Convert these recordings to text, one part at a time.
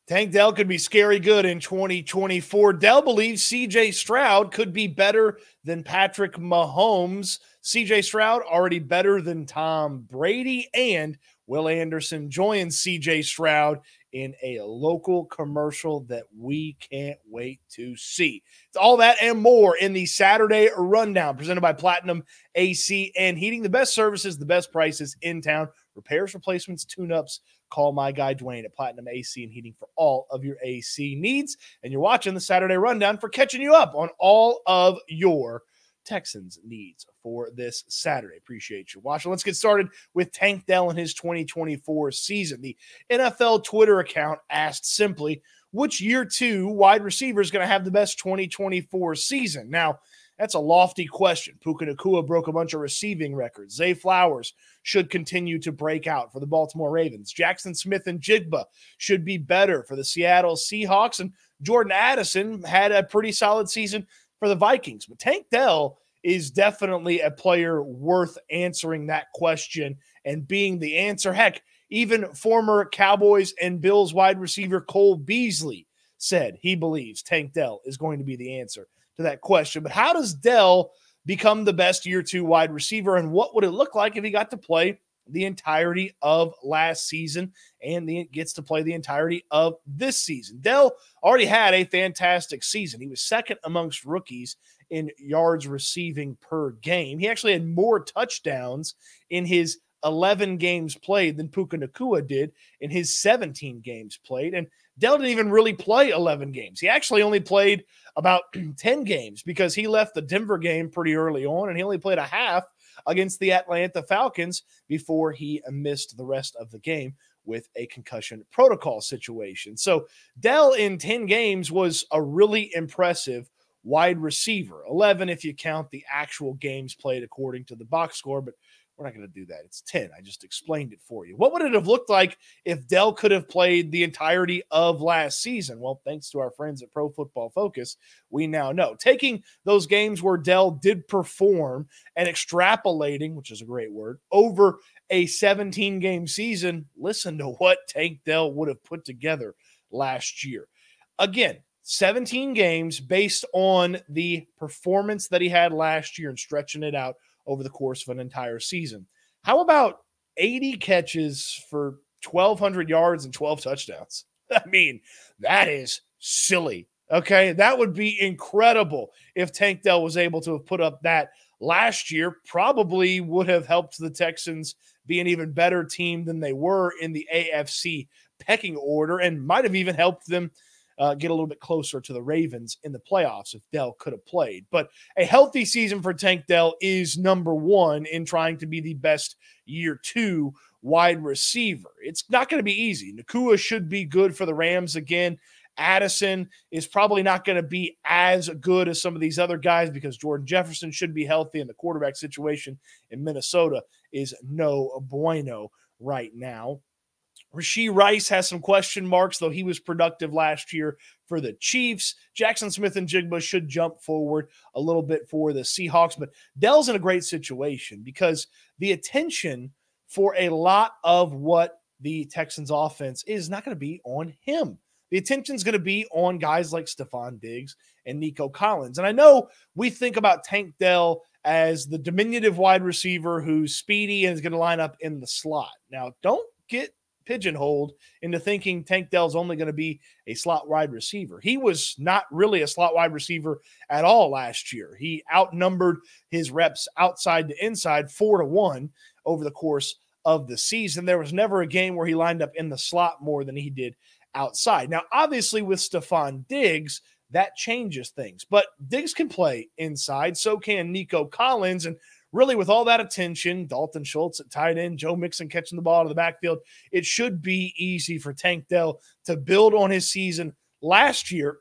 Tank Dell could be scary good in 2024. Dell believes C.J. Stroud could be better than Patrick Mahomes. C.J. Stroud already better than Tom Brady, and Will Anderson joins C.J. Stroud in a local commercial that we can't wait to see. It's all that and more in the Saturday Rundown presented by Platinum AC and Heating. The best services, the best prices in town. Repairs, replacements, tune-ups. Call my guy Dwyane at Platinum AC and Heating for all of your AC needs. And you're watching the Saturday Rundown for catching you up on all of your Texans needs for this Saturday. Appreciate you watching. Let's get started with Tank Dell and his 2024 season. The NFL Twitter account asked simply, which year two wide receiver is going to have the best 2024 season? Now, that's a lofty question. Puka Nacua broke a bunch of receiving records. Zay Flowers should continue to break out for the Baltimore Ravens. Jackson Smith and Jigba should be better for the Seattle Seahawks. And Jordan Addison had a pretty solid season for the Vikings. But Tank Dell is definitely a player worth answering that question and being the answer. Heck, even former Cowboys and Bills wide receiver Cole Beasley said he believes Tank Dell is going to be the answer to that question. But how does Dell become the best year two wide receiver, and what would it look like if he got to play the entirety of last season and gets to play the entirety of this season? Dell already had a fantastic season. He was second amongst rookies in yards receiving per game. He actually had more touchdowns in his 11 games played than Puka Nacua did in his 17 games played. And Dell didn't even really play 11 games. He actually only played about 10 games because he left the Denver game pretty early on, and he only played a half against the Atlanta Falcons before he missed the rest of the game with a concussion protocol situation. So Dell in 10 games was a really impressive wide receiver. 11 if you count the actual games played according to the box score, but we're not going to do that. It's 10. I just explained it for you. What would it have looked like if Dell could have played the entirety of last season? Well, thanks to our friends at Pro Football Focus, we now know. Taking those games where Dell did perform and extrapolating, which is a great word, over a 17-game season, listen to what Tank Dell would have put together last year. Again, 17 games based on the performance that he had last year and stretching it out over the course of an entire season. How about 80 catches for 1,200 yards and 12 touchdowns? I mean, that is silly, okay? That would be incredible if Tank Dell was able to have put up that last year. Probably would have helped the Texans be an even better team than they were in the AFC pecking order, and might have even helped them get a little bit closer to the Ravens in the playoffs if Dell could have played. But a healthy season for Tank Dell is number one in trying to be the best year two wide receiver. It's not going to be easy. Nacua should be good for the Rams again. Addison is probably not going to be as good as some of these other guys because Jordan Jefferson should be healthy, and the quarterback situation in Minnesota is no bueno right now. Rashee Rice has some question marks, though he was productive last year for the Chiefs. Jackson Smith and Jigba should jump forward a little bit for the Seahawks, but Dell's in a great situation because the attention for a lot of what the Texans offense is not going to be on him. The attention's going to be on guys like Stefon Diggs and Nico Collins. And I know we think about Tank Dell as the diminutive wide receiver who's speedy and is going to line up in the slot. Now, don't get pigeonholed into thinking Tank Dell's only going to be a slot wide receiver. He was not really a slot wide receiver at all last year. He outnumbered his reps outside to inside 4-1 over the course of the season. There was never a game where he lined up in the slot more than he did outside. Now, obviously with Stefon Diggs, that changes things, but Diggs can play inside. So can Nico Collins. And really, with all that attention, Dalton Schultz at tight end, Joe Mixon catching the ball out of the backfield, it should be easy for Tank Dell to build on his season last year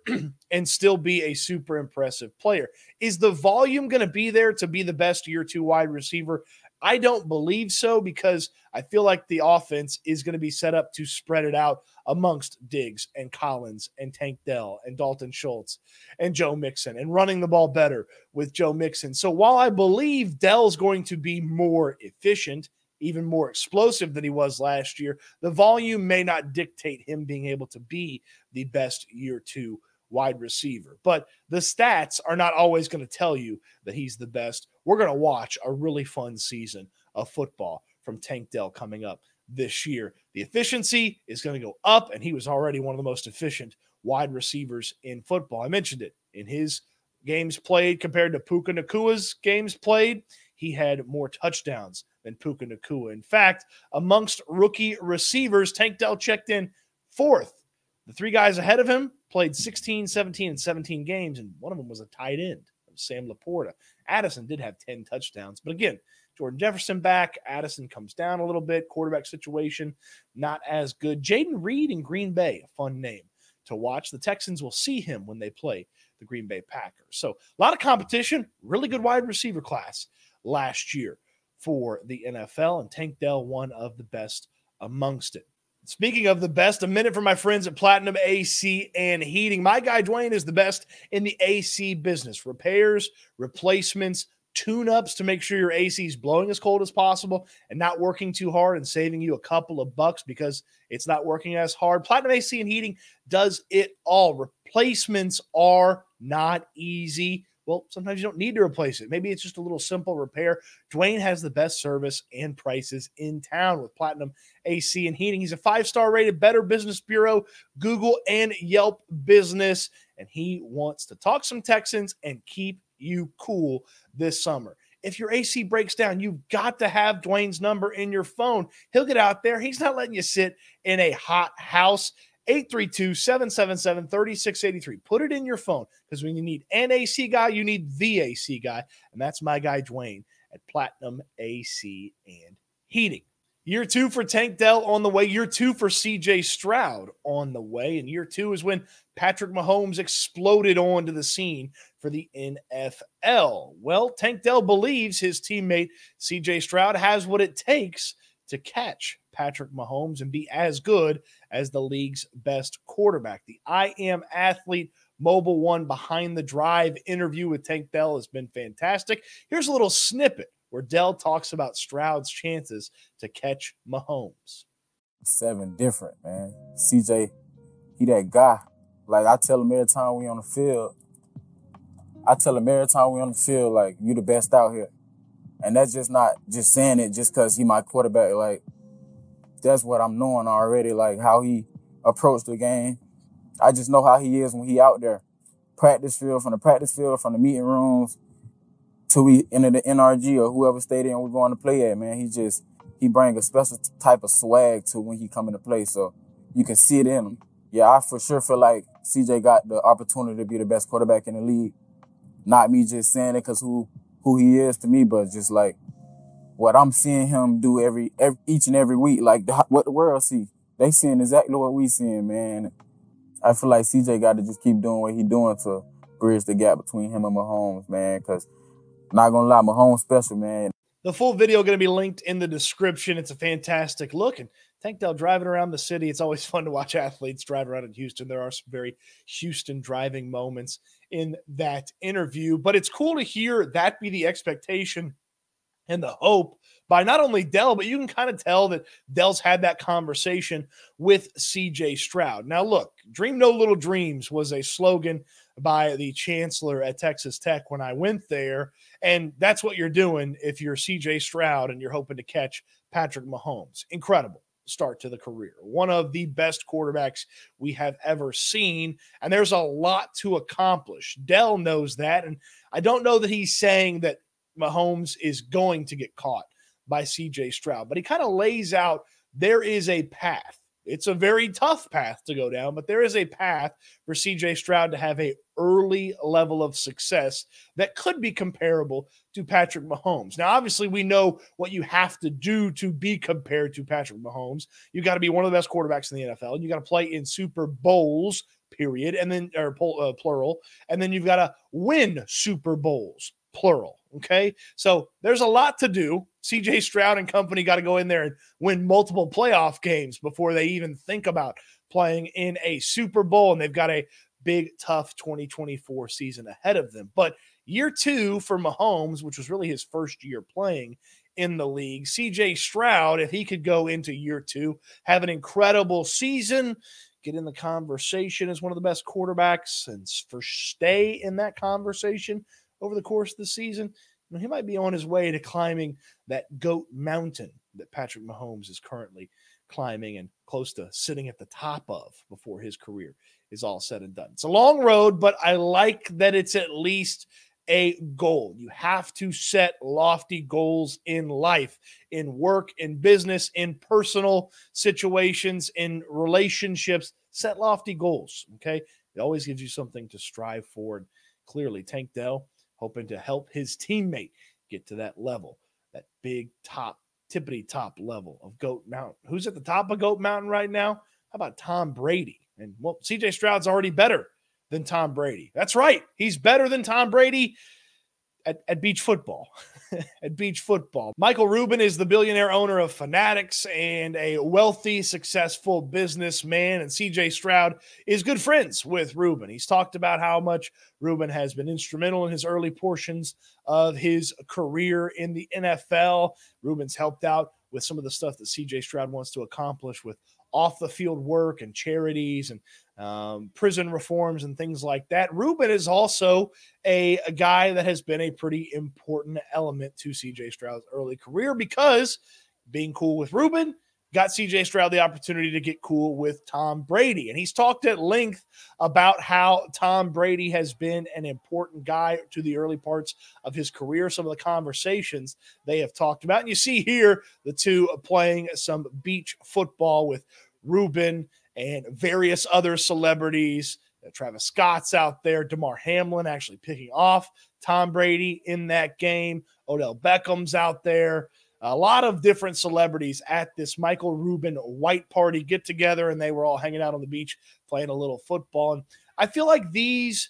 and still be a super impressive player. Is the volume going to be there to be the best year two wide receiver? I don't believe so because I feel like the offense is going to be set up to spread it out amongst Diggs and Collins and Tank Dell and Dalton Schultz and Joe Mixon and running the ball better with Joe Mixon. So while I believe Dell's going to be more efficient even more explosive than he was last year, the volume may not dictate him being able to be the best year 2 wide receiver. But the stats are not always going to tell you that he's the best. We're going to watch a really fun season of football from Tank Dell coming up this year. The efficiency is going to go up, and he was already one of the most efficient wide receivers in football. I mentioned it in his games played compared to Puka Nakua's games played. He had more touchdowns than Puka Nacua. In fact, amongst rookie receivers, Tank Dell checked in 4th. The 3 guys ahead of him played 16, 17, and 17 games, and one of them was a tight end, Sam Laporta. Addison did have 10 touchdowns, but again, Jordan Jefferson back. Addison comes down a little bit. Quarterback situation, not as good. Jaden Reed in Green Bay, a fun name to watch. The Texans will see him when they play the Green Bay Packers. So a lot of competition, really good wide receiver class last year for the NFL, and Tank Dell, one of the best amongst it. Speaking of the best, a minute for my friends at Platinum AC and Heating. My guy Dwyane is the best in the AC business. Repairs, replacements, tune-ups to make sure your AC is blowing as cold as possible and not working too hard and saving you a couple of bucks because it's not working as hard. Platinum AC and Heating does it all. Replacements are not easy. Well, sometimes you don't need to replace it. Maybe it's just a little simple repair. Dwyane has the best service and prices in town with Platinum AC and Heating. He's a 5-star rated Better Business Bureau, Google, and Yelp business, and he wants to talk some Texans and keep you cool this summer. If your AC breaks down, you've got to have Dwyane's number in your phone. He'll get out there. He's not letting you sit in a hot house. 832-777-3683. Put it in your phone, because when you need an AC guy, you need the AC guy, and that's my guy Dwyane at Platinum AC and Heating. Year 2 for Tank Dell on the way. Year 2 for CJ Stroud on the way. And year 2 is when Patrick Mahomes exploded onto the scene for the NFL. Well, Tank Dell believes his teammate CJ Stroud has what it takes to catch Patrick Mahomes and be as good as the league's best quarterback. The I Am Athlete Mobile One Behind the Drive interview with Tank Dell has been fantastic. Here's a little snippet where Dell talks about Stroud's chances to catch Mahomes. 7 different, man. CJ, he that guy. Like, I tell him every time we on the field, like, you the best out here. And that's just not just saying it just because he my quarterback. Like, that's what I'm knowing already, like, how he approached the game. I just know how he is when he out there. From the meeting rooms, till we enter the NRG or whoever stadium we're going to play at, man. He bring a special type of swag to when he come into play, so you can see it in him. Yeah, I for sure feel like CJ got the opportunity to be the best quarterback in the league. Not me just saying it because who he is to me, but just like what I'm seeing him do each and every week, like what the world see. They seeing exactly what we seeing, man. I feel like CJ got to just keep doing what he doing to bridge the gap between him and Mahomes, man, because not going to lie, Mahomes special, man. The full video going to be linked in the description. It's a fantastic look. And Tank Dell driving around the city. It's always fun to watch athletes drive around in Houston. There are some very Houston driving moments in that interview. But it's cool to hear that be the expectation and the hope by not only Dell, but you can kind of tell that Dell's had that conversation with CJ Stroud. Now, look, Dream No Little Dreams was a slogan by the chancellor at Texas Tech when I went there. And that's what you're doing if you're CJ Stroud and you're hoping to catch Patrick Mahomes. Incredible start to the career. One of the best quarterbacks we have ever seen. And there's a lot to accomplish. Dell knows that. And I don't know that he's saying that Mahomes is going to get caught by CJ Stroud, but he kind of lays out there is a path. It's a very tough path to go down, but there is a path for CJ Stroud to have an early level of success that could be comparable to Patrick Mahomes. Now, obviously, we know what you have to do to be compared to Patrick Mahomes. You got to be one of the best quarterbacks in the NFL, and you got to play in Super Bowls, period, and then plural, and then you've got to win Super Bowls, plural. Okay, so there's a lot to do. CJ Stroud and company got to go in there and win multiple playoff games before they even think about playing in a Super Bowl, and they've got a big, tough 2024 season ahead of them. But year 2 for Mahomes, which was really his first year playing in the league. CJ Stroud, if he could go into year 2, have an incredible season, get in the conversation as one of the best quarterbacks and stay in that conversation over the course of the season, he might be on his way to climbing that GOAT mountain that Patrick Mahomes is currently climbing and close to sitting at the top of before his career is all said and done. It's a long road, but I like that it's at least a goal. You have to set lofty goals in life, in work, in business, in personal situations, in relationships. Set lofty goals, okay? It always gives you something to strive for. And clearly, Tank Dell hoping to help his teammate get to that level, that big top, tippity top level of GOAT Mountain. Who's at the top of GOAT Mountain right now? How about Tom Brady? And, well, CJ Stroud's already better than Tom Brady. That's right. He's better than Tom Brady at beach football. At beach football. Michael Rubin is the billionaire owner of Fanatics and a wealthy, successful businessman. And CJ Stroud is good friends with Rubin. He's talked about how much Rubin has been instrumental in his early portions of his career in the NFL. Rubin's helped out with some of the stuff that CJ Stroud wants to accomplish with off the field work and charities and prison reforms and things like that. Rubin is also a guy that has been a pretty important element to CJ Stroud's early career, because being cool with Rubin got CJ Stroud the opportunity to get cool with Tom Brady. And he's talked at length about how Tom Brady has been an important guy to the early parts of his career, some of the conversations they have talked about. And you see here the two playing some beach football with Rubin and various other celebrities. Travis Scott's out there, Damar Hamlin actually picking off Tom Brady in that game. Odell Beckham's out there. A lot of different celebrities at this Michael Rubin white party get together, and they were all hanging out on the beach playing a little football. And I feel like these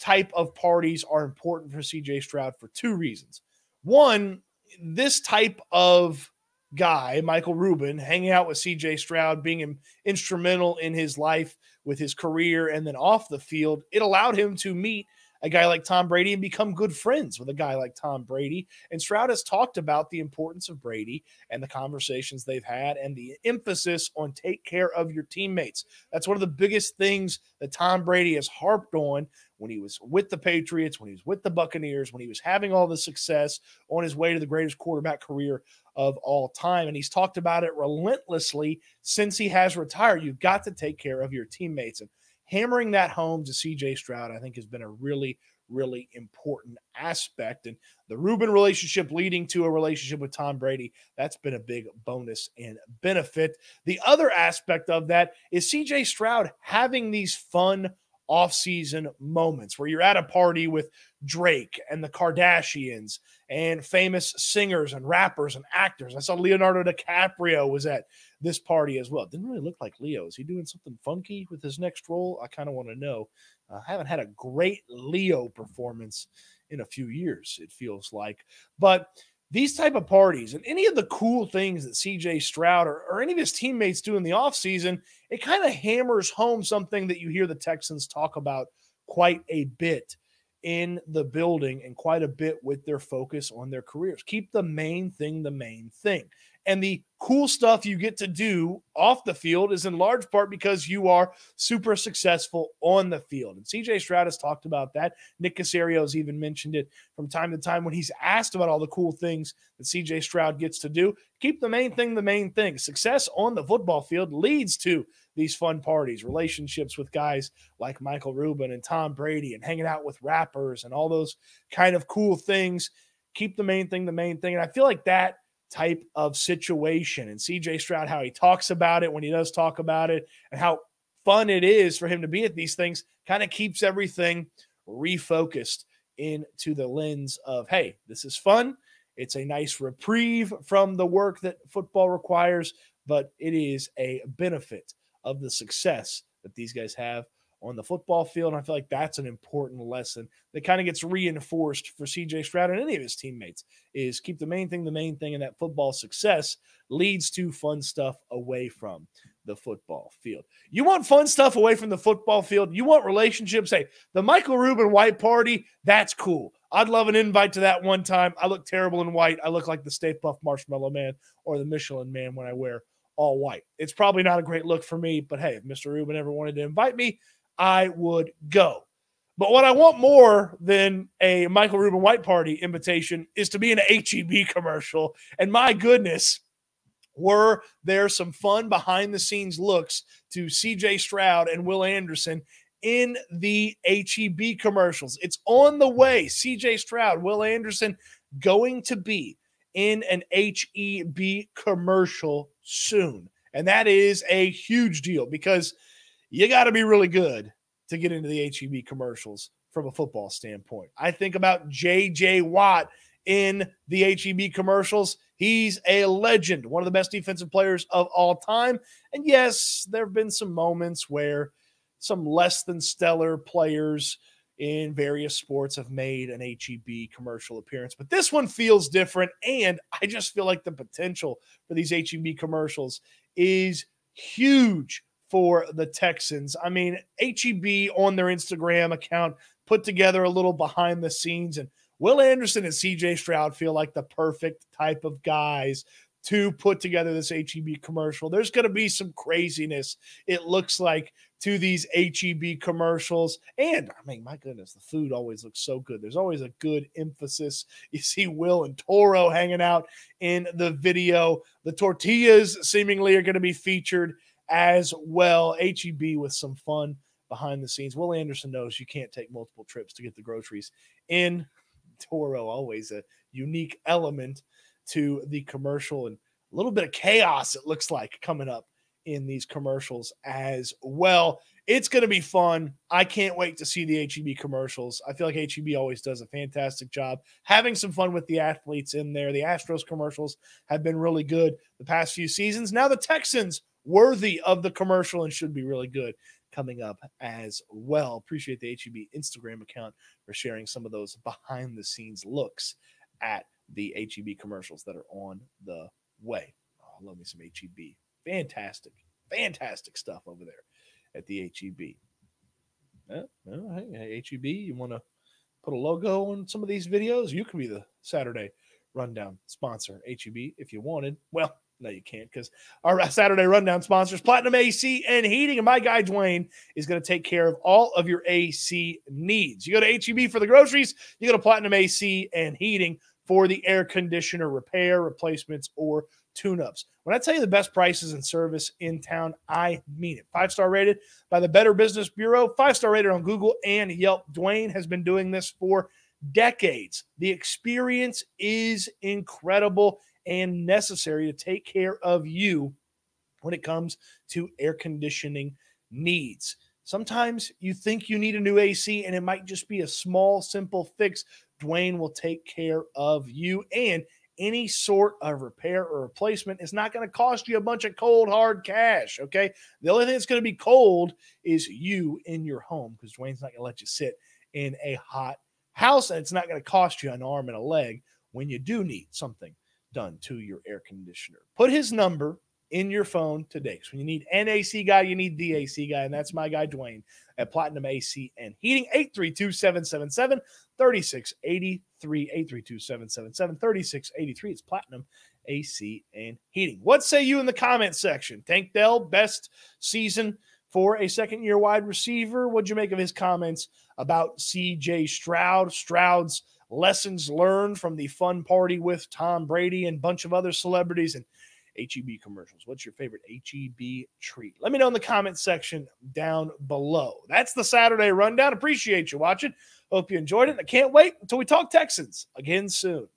type of parties are important for CJ Stroud for two reasons. One, this type of guy, Michael Rubin, hanging out with CJ Stroud, being instrumental in his life with his career and then off the field, it allowed him to meet a guy like Tom Brady and become good friends with a guy like Tom Brady. And Stroud has talked about the importance of Brady and the conversations they've had and the emphasis on take care of your teammates. That's one of the biggest things that Tom Brady has harped on when he was with the Patriots, when he was with the Buccaneers, when he was having all the success on his way to the greatest quarterback career of all time. And he's talked about it relentlessly since he has retired. You've got to take care of your teammates. And hammering that home to CJ Stroud, I think, has been a really, really important aspect. And the Rubin relationship leading to a relationship with Tom Brady, that's been a big bonus and benefit. The other aspect of that is CJ Stroud having these fun off-season moments where you're at a party with Drake and the Kardashians and famous singers and rappers and actors. I saw Leonardo DiCaprio was at this party as well. It didn't really look like Leo. Is he doing something funky with his next role? I kind of want to know. I haven't had a great Leo performance in a few years, it feels like. But these type of parties and any of the cool things that CJ Stroud or any of his teammates do in the offseason, it kind of hammers home something that you hear the Texans talk about quite a bit in the building and quite a bit with their focus on their careers. Keep the main thing the main thing. And the cool stuff you get to do off the field is in large part because you are super successful on the field. And CJ Stroud has talked about that. Nick Caserio has even mentioned it from time to time when he's asked about all the cool things that CJ Stroud gets to do. Keep the main thing the main thing. Success on the football field leads to these fun parties, relationships with guys like Michael Rubin and Tom Brady and hanging out with rappers and all those kind of cool things. Keep the main thing the main thing. And I feel like that type of situation and CJ Stroud, how he talks about it when he does talk about it and how fun it is for him to be at these things, kind of keeps everything refocused into the lens of, hey, this is fun. It's a nice reprieve from the work that football requires, but it is a benefit of the success that these guys have on the football field. And I feel like that's an important lesson that kind of gets reinforced for CJ Stroud and any of his teammates is keep the main thing, and that football success leads to fun stuff away from the football field. You want fun stuff away from the football field? You want relationships? Hey, the Michael Rubin White Party, that's cool. I'd love an invite to that one time. I look terrible in white. I look like the Stay Puft Marshmallow Man or the Michelin Man when I wear all white. It's probably not a great look for me, but hey, if Mr. Rubin ever wanted to invite me, I would go. But what I want more than a Michael Rubin White Party invitation is to be in an HEB commercial. And my goodness, were there some fun behind-the-scenes looks to C.J. Stroud and Will Anderson in the HEB commercials. It's on the way. C.J. Stroud, Will Anderson going to be in an HEB commercial soon. And that is a huge deal because you got to be really good to get into the HEB commercials from a football standpoint. I think about J.J. Watt in the HEB commercials. He's a legend, one of the best defensive players of all time. And yes, there have been some moments where some less than stellar players in various sports have made an HEB commercial appearance, but this one feels different. And I just feel like the potential for these HEB commercials is huge for the Texans. I mean, HEB on their Instagram account put together a little behind the scenes, and Will Anderson and C.J. Stroud feel like the perfect type of guys to put together this HEB commercial. There's going to be some craziness, it looks like, to these HEB commercials. And, I mean, my goodness, the food always looks so good. There's always a good emphasis. You see Will and Toro hanging out in the video. The tortillas seemingly are going to be featured as well. HEB with some fun behind the scenes. Will Anderson knows you can't take multiple trips to get the groceries in. Toro, always a unique element to the commercial, and a little bit of chaos, it looks like, coming up in these commercials as well. It's going to be fun. I can't wait to see the HEB commercials. I feel like HEB always does a fantastic job having some fun with the athletes in there. The Astros commercials have been really good the past few seasons. Now the Texans, worthy of the commercial and should be really good coming up as well. Appreciate the HEB Instagram account for sharing some of those behind-the-scenes looks at the HEB commercials that are on the way. Oh, I love me some HEB. Fantastic stuff over there at the HEB. Hey, HEB, you want to put a logo on some of these videos? You can be the Saturday Rundown sponsor, HEB, if you wanted. Well, no, you can't, because our Saturday Rundown sponsors, Platinum AC and Heating, and my guy Dwyane is going to take care of all of your AC needs. You go to HEB for the groceries, you go to Platinum AC and Heating for the air conditioner repair, replacements, or tune-ups. When I tell you the best prices and service in town, I mean it. 5-star rated by the Better Business Bureau, 5-star rated on Google and Yelp. Dwyane has been doing this for decades. The experience is incredible and necessary to take care of you when it comes to air conditioning needs. Sometimes you think you need a new AC and it might just be a small, simple fix. Dwyane will take care of you, and any sort of repair or replacement is not going to cost you a bunch of cold, hard cash, okay? The only thing that's going to be cold is you in your home, because Dwyane's not going to let you sit in a hot house, and it's not going to cost you an arm and a leg when you do need something done to your air conditioner. Put his number in your phone today. So when you need an AC guy, you need the AC guy, and that's my guy Dwyane at Platinum AC and Heating. 832-777-3683. 832-777-3683. It's Platinum AC and Heating. What say you in the comment section? Tank Dell, best season for a second-year wide receiver. What'd you make of his comments about C.J. Stroud? Stroud's lessons learned from the fun party with Tom Brady and a bunch of other celebrities, and HEB commercials. What's your favorite HEB treat? Let me know in the comment section down below. That's the Saturday Rundown. Appreciate you watching. Hope you enjoyed it. I can't wait until we talk Texans again soon.